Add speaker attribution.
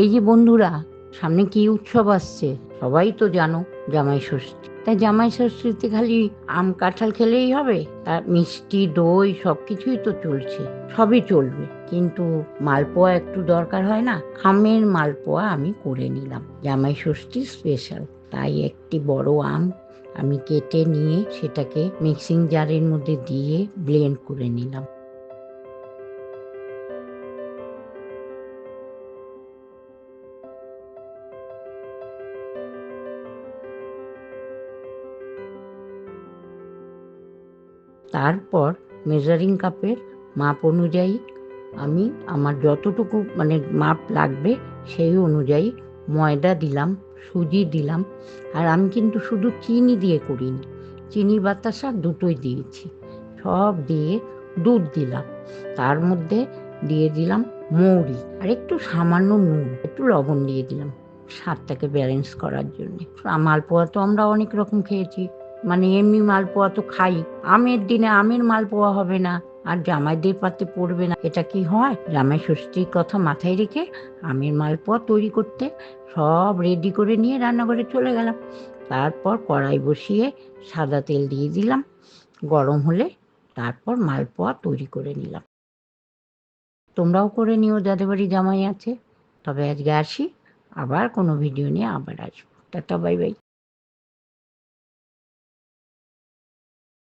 Speaker 1: এই যে বন্ধুরা, সামনে কি উৎসব আসছে সবাই তো জানো, জামাই ষষ্ঠী। তাই জামাই ষষ্ঠীতে খালি আম কাঁঠাল খেলেই হবে? তার মিষ্টি দই সবকিছুই তো চলছে, সবই চলবে, কিন্তু মালপোয়া একটু দরকার হয় না? আমের মালপোয়া আমি করে নিলাম জামাই ষষ্ঠী স্পেশাল। তাই একটি বড় আম আমি কেটে নিয়ে সেটাকে মিক্সিং জারের মধ্যে দিয়ে ব্লেন্ড করে নিলাম। তারপর মেজারিং কাপের মাপ অনুযায়ী আমি আমার যতটুকু মাপ লাগবে সেই অনুযায়ী ময়দা দিলাম, সুজি দিলাম। আর আমি কিন্তু শুধু চিনি দিয়ে করিনি, চিনি বাতাসা দুটোই দিয়েছি। সব দিয়ে দুধ দিলাম, তার মধ্যে দিয়ে দিলাম মৌরি আর একটু সামান্য নুন, একটু লবণ দিয়ে দিলাম স্বাদটাকে ব্যালেন্স করার জন্য। মালপোয়া তো আমরা অনেক রকম খেয়েছি, এমনি মালপোয়া তো খাই, আমের দিনে আমের মালপোয়া হবে না আর জামাইদের পাতে পড়বে না, এটা কি হয়? জামাই ষষ্ঠীর কথা মাথায় রেখে আমের মালপোয়া তৈরি করতে সব রেডি করে নিয়ে রান্নাঘরে চলে গেলাম। তারপর কড়াই বসিয়ে সাদা তেল দিয়ে দিলাম, গরম হলে তারপর মালপোয়া তৈরি করে নিলাম। তোমরাও করে নিও যাদের বাড়ি জামাই আছে। তবে আজকে আসি, আবার কোনো ভিডিও নিয়ে আবার আসবো। Tata, bye bye.